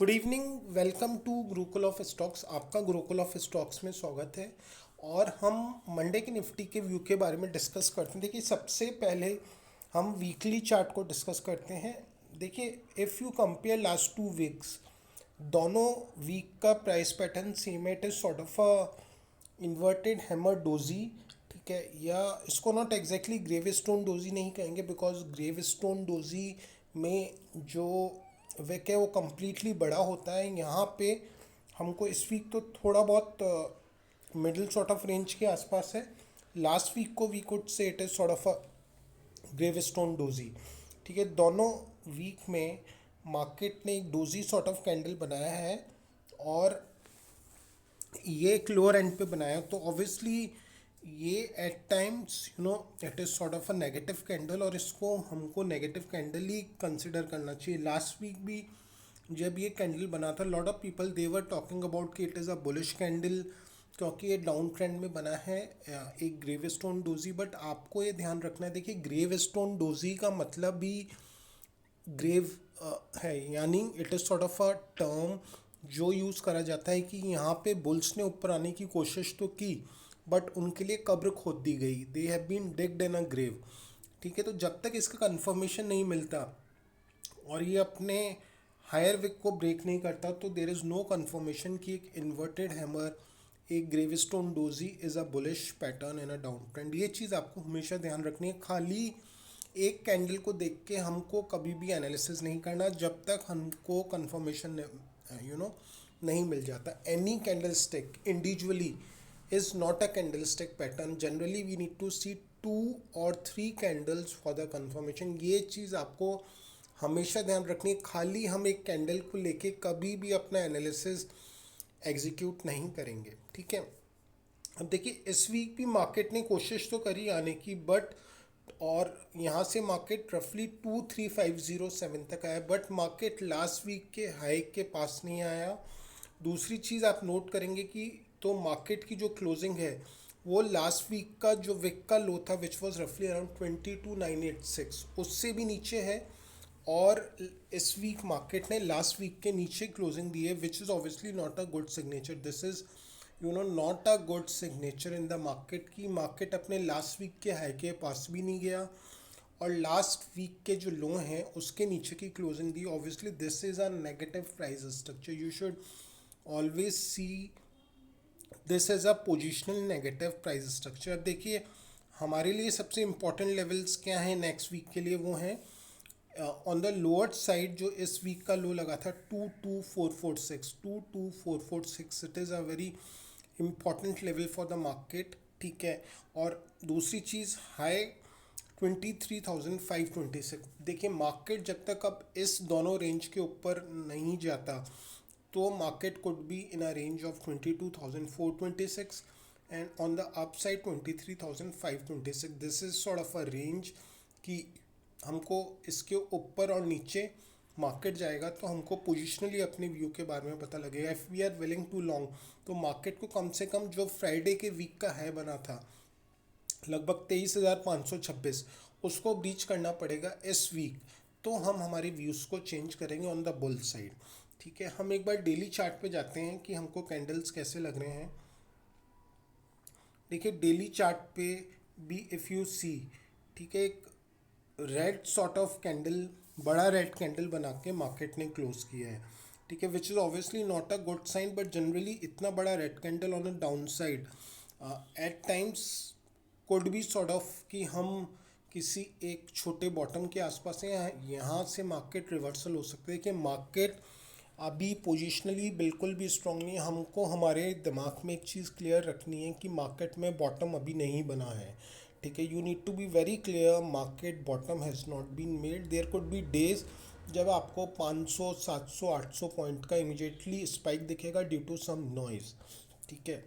Good evening. Welcome to Gurukul of stocks. आपका Gurukul of stocks में स्वागत है। और हम मंडे की निफ्टी के व्यू के बारे में डिस्कस करते हैं। देखिए, सबसे पहले हम वीकली चार्ट को डिस्कस करते हैं। देखिए, if you compare last 2 weeks, दोनों वीक का प्राइस पैटर्न सेम है। It is sort of a inverted hammer doji. ठीक है, या इसको not exactly gravestone doji नहीं कहेंगे, बिकॉज ग्रेव स्टोन डोजी में जो विक है वो कम्प्लीटली बड़ा होता है। यहाँ पे हमको इस वीक तो थोड़ा बहुत मिडिल सॉर्ट ऑफ रेंज के आसपास है। लास्ट वीक को we could say it is sort of a gravestone doji. ठीक है, दोनों वीक में मार्केट ने एक डोजी सॉर्ट ऑफ कैंडल बनाया है, और ये एक लोअर एंड पे बनाया। तो ऑब्वियसली ये at times it is sort of a negative candle, और इसको हमको नेगेटिव कैंडल ही कंसिडर करना चाहिए। लास्ट वीक भी जब ये कैंडल बना था, lot of people they were talking about कि it is a bullish candle, क्योंकि ये डाउन ट्रेंड में बना है एक ग्रेव स्टोन डोजी। बट आपको ये ध्यान रखना है, देखिए ग्रेव स्टोन डोजी का मतलब भी ग्रेव है, यानी it is sort of a term जो यूज़ करा जाता है कि यहाँ पे बुल्स ने ऊपर आने की कोशिश तो की, बट उनके लिए कब्र खोद दी गई। They have been digged in a grave. ठीक है, तो जब तक इसका कंफर्मेशन नहीं मिलता और ये अपने हायर विक को ब्रेक नहीं करता, तो देर इज़ नो कंफर्मेशन कि एक इन्वर्टेड हैमर, एक gravestone doji is a bullish pattern in a down trend. ये चीज़ आपको हमेशा ध्यान रखनी है। खाली एक कैंडल को देख के हमको कभी भी एनालिसिस नहीं करना जब तक हमको कंफर्मेशन नहीं मिल जाता। Any candle stick individually is not a candlestick pattern. Generally we need to see 2 or 3 candles for the confirmation. ये चीज़ आपको हमेशा ध्यान रखनी है। खाली हम एक कैंडल को लेके कभी भी अपना एनालिसिस एग्जीक्यूट नहीं करेंगे। ठीक है, अब देखिए इस वीक भी मार्केट ने कोशिश तो करी आने की, बट और यहाँ से मार्केट रफली 23507 तक आया, बट मार्केट लास्ट वीक के हाई के पास नहीं आया। दूसरी चीज़ आप नोट करेंगे कि तो मार्केट की जो क्लोजिंग है वो लास्ट वीक का जो विक का लो था, विच वॉज रफली अराउंड 22986, उससे भी नीचे है। और इस वीक मार्केट ने लास्ट वीक के नीचे क्लोजिंग दी है, which is obviously not a good signature. This is not a good signature in the market की मार्केट अपने लास्ट वीक के हाई के पास भी नहीं गया, और लास्ट वीक के जो लो हैं उसके नीचे की closing the. Obviously this is a negative price structure. You should always see this is a positional negative price structure. अब देखिए, हमारे लिए सबसे इंपॉर्टेंट लेवल्स क्या हैं नेक्स्ट वीक के लिए, वो हैं ऑन द लोअर साइड जो इस वीक का लो लगा था 22446 it is a very important level for the market. ठीक है, और दूसरी चीज़ हाई 23,526। देखिए, मार्केट जब तक अब इस दोनों रेंज के ऊपर नहीं जाता, तो market could be in a range of 22,426 and on the upside 23,526। This is sort of a range कि हमको इसके ऊपर और नीचे मार्केट जाएगा तो हमको पोजिशनली अपने व्यू के बारे में पता लगेगा। If we are willing to long, तो मार्केट को कम से कम जो फ्राइडे के वीक का है बना था लगभग 23,526, उसको ब्रीच करना पड़ेगा इस वीक, तो हम हमारे व्यूज़ को चेंज करेंगे ऑन द बुल साइड। ठीक है, हम एक बार डेली चार्ट पे जाते हैं कि हमको कैंडल्स कैसे लग रहे हैं। देखिए, डेली चार्ट पे भी इफ़ यू सी, ठीक है, एक रेड सॉर्ट ऑफ कैंडल, बड़ा रेड कैंडल बना के मार्केट ने क्लोज किया है। ठीक है, which is obviously not a good sign, but generally इतना बड़ा red candle on a down side at times could be sort of कि हम किसी एक छोटे बॉटम के आसपास हैं, यहाँ से मार्केट रिवर्सल हो सकते हैं। कि मार्केट अभी पोजिशनली बिल्कुल भी स्ट्रांग नहीं है। हमको हमारे दिमाग में एक चीज़ क्लियर रखनी है कि मार्केट में बॉटम अभी नहीं बना है। ठीक है, you need to be very clear, market bottom has not been made. There could be days जब आपको 500 700 800 पॉइंट का इमीडिएटली स्पाइक दिखेगा ड्यू टू सम नॉइज। ठीक है,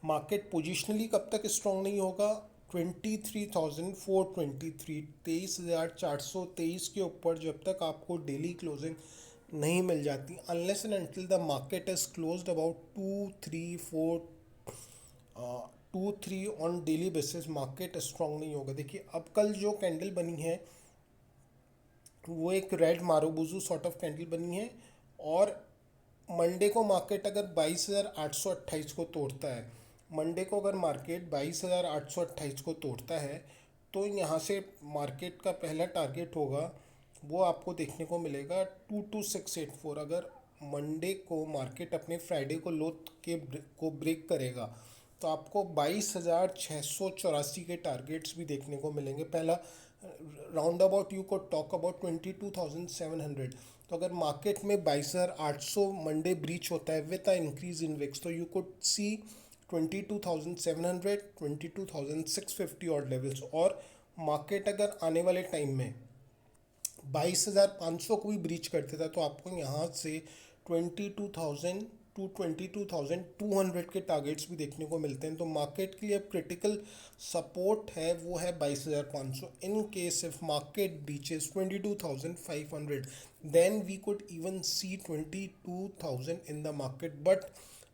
मार्केट पोजिशनली कब तक स्ट्रॉन्ग नहीं होगा? 23,423, 23,423 के ऊपर जब तक आपको डेली क्लोजिंग नहीं मिल जाती, unless and until the market is closed about 2 3 on daily basis, market strong नहीं होगा। देखिए, अब कल जो कैंडल बनी है वो एक रेड मारुबुजू सॉर्ट ऑफ कैंडल बनी है, और मंडे को मार्केट अगर 22,828 को तोड़ता है, मंडे को अगर मार्केट 22,828 को तोड़ता है, तो यहाँ से मार्केट का पहला टारगेट होगा, वो आपको देखने को मिलेगा 22,684। अगर मंडे को मार्केट अपने फ्राइडे को लो के को ब्रेक करेगा, तो आपको 22,684 के टारगेट्स भी देखने को मिलेंगे। पहला राउंड अबाउट यू को टॉक अबाउट 22,700। तो अगर मार्केट में 22,800 मंडे ब्रीच होता है with a increase in VIX, तो यू कुड सी 22,700, 22,650 और लेवल्स। और मार्केट अगर आने वाले टाइम में 22,500 को भी ब्रीच करते था, तो आपको यहाँ से 22,000 टू 22,200 के टारगेट्स भी देखने को मिलते हैं। तो मार्केट के लिए अब क्रिटिकल सपोर्ट है वो है 22,500। In case if market breaches 22,500, then we could even see 22,000 in the market. But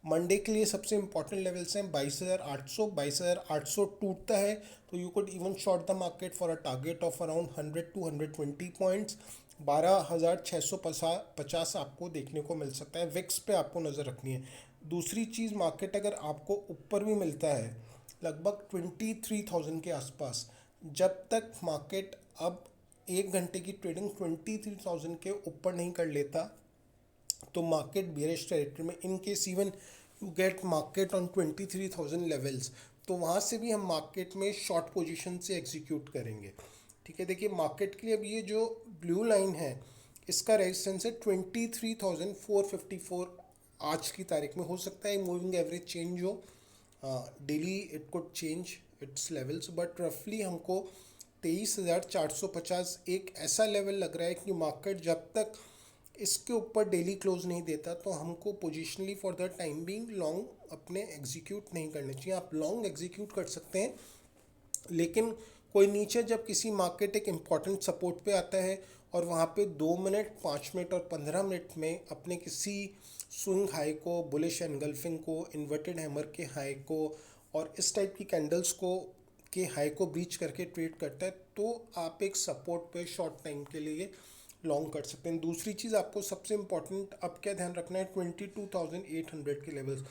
Monday के लिए सबसे इंपॉर्टेंट लेवल्स हैं 22,800। 22,800 टूटता है तो you could even short the market for a target of around 100 to 120 points. 12,650 आपको देखने को मिल सकता है। विक्स पे आपको नज़र रखनी है। दूसरी चीज़, मार्केट अगर आपको ऊपर भी मिलता है लगभग 23,000 के आसपास, जब तक मार्केट अब एक घंटे की ट्रेडिंग 23,000 के ऊपर नहीं कर लेता, तो मार्केट बेरिश टेरिटरी में। In case even you get market on 23,000 levels, तो वहाँ से भी हम मार्केट में शॉर्ट पोजीशन से एग्जीक्यूट करेंगे। ठीक है, देखिए मार्केट के लिए अब ये जो ब्लू लाइन है इसका रेजिस्टेंस है 23,454। आज की तारीख में हो सकता है मूविंग एवरेज चेंज हो, daily it could change it's levels, but रफली हमको 23,450 एक ऐसा लेवल लग रहा है कि मार्केट जब तक इसके ऊपर डेली क्लोज नहीं देता, तो हमको positionally for the time being long अपने एग्जीक्यूट नहीं करने चाहिए। आप लॉन्ग एग्जीक्यूट कर सकते हैं, लेकिन कोई नीचे जब किसी मार्केट एक इम्पॉर्टेंट सपोर्ट पे आता है और वहाँ पे 2 मिनट, 5 मिनट और 15 मिनट में अपने किसी स्विंग हाई को, बुलिश एनगल्फिंग को, इन्वर्टेड हैमर के हाई को और इस टाइप की कैंडल्स को के हाई को ब्रीच करके ट्रेड करता है, तो आप एक सपोर्ट पे शॉर्ट टाइम के लिए लॉन्ग कर सकते हैं। दूसरी चीज़ आपको सबसे इम्पॉर्टेंट अब क्या ध्यान रखना है, 22,800 के लेवल्स।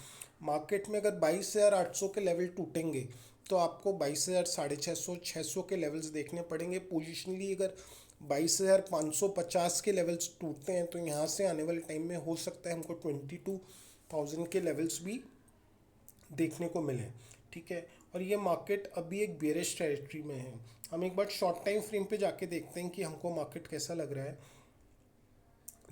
मार्केट में अगर 22,800 के लेवल टूटेंगे, तो आपको 22,650, 600 के लेवल्स देखने पड़ेंगे। पोजिशनली अगर 22,550 के लेवल्स टूटते हैं, तो यहाँ से आने वाले टाइम में हो सकता है हमको 22,000 के लेवल्स भी देखने को मिले। ठीक है, और ये मार्केट अभी एक बेरिश टेरिटरी में है। हम एक बार शॉर्ट टाइम फ्रेम पे जाके देखते हैं कि हमको मार्केट कैसा लग रहा है।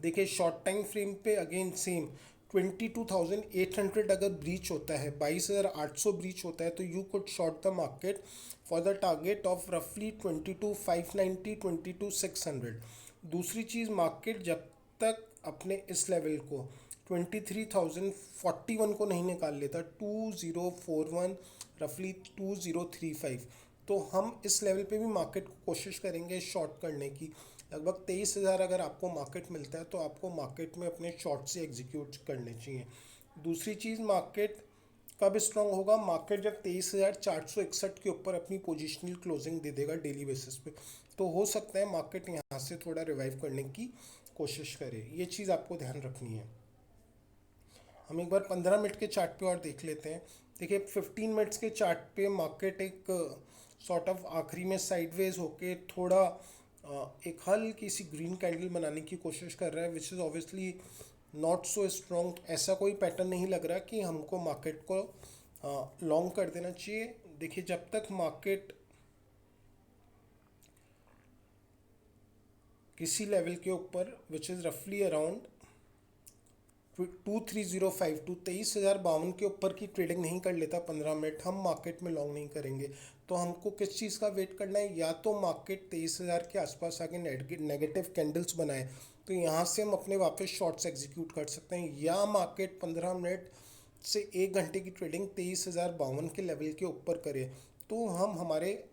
देखिए शॉर्ट टाइम फ्रेम पे अगेन सेम 22,800 अगर ब्रीच होता है, 22,800 ब्रीच होता है, तो you could short the market for the target of रफली 22,590, 22,600। दूसरी चीज़, मार्केट जब तक अपने इस लेवल को 23,041 को नहीं निकाल लेता, 2041 रफली 2035, तो हम इस लेवल पे भी मार्केट को कोशिश करेंगे शॉर्ट करने की। लगभग 23,000 अगर आपको मार्केट मिलता है, तो आपको मार्केट में अपने शॉर्ट से एग्जीक्यूट करने चाहिए। दूसरी चीज़, मार्केट कब स्ट्रांग होगा, मार्केट जब 23,461 के ऊपर अपनी पोजिशनल क्लोजिंग दे देगा डेली बेसिस पे, तो हो सकता है मार्केट यहाँ से थोड़ा रिवाइव करने की कोशिश करे। ये चीज़ आपको ध्यान रखनी है। हम एक बार 15 मिनट के चार्ट पे और देख लेते हैं। देखिए 15 मिनट्स के चार्ट पे मार्केट एक सॉर्ट ऑफ आखिरी में साइडवेज होके थोड़ा एक हल्की सी ग्रीन कैंडल बनाने की कोशिश कर रहा है, which is obviously not so strong. ऐसा कोई पैटर्न नहीं लग रहा कि हमको मार्केट को लॉन्ग कर देना चाहिए। देखिए जब तक मार्केट किसी लेवल के ऊपर विच इज़ रफली अराउंड 23,052, 23,052 के ऊपर की ट्रेडिंग नहीं कर लेता 15 मिनट, हम मार्केट में लॉन्ग नहीं करेंगे। तो हमको किस चीज़ का वेट करना है, या तो मार्केट 23,000 के आसपास आके नेगेटिव कैंडल्स बनाए, तो यहाँ से हम अपने वापस शॉर्ट्स एग्जीक्यूट कर सकते हैं, या मार्केट 15 मिनट से एक घंटे की ट्रेडिंग 23,052 के लेवल के ऊपर करे, तो हम हमारे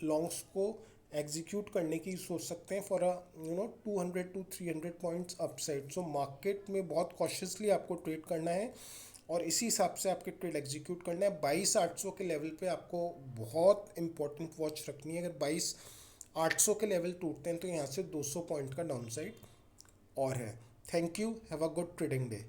लॉन्ग्स को एग्जीक्यूट करने की सोच सकते हैं for a 200 to 300 points upside. So market में बहुत कॉशियसली आपको ट्रेड करना है और इसी हिसाब से आपके ट्रेड एग्जीक्यूट करना है। 22,800 के लेवल पे आपको बहुत इंपॉर्टेंट वॉच रखनी है। अगर 22,800 के लेवल टूटते हैं, तो यहाँ से 200 पॉइंट का डाउन साइड और है। Thank you, have a good trading day.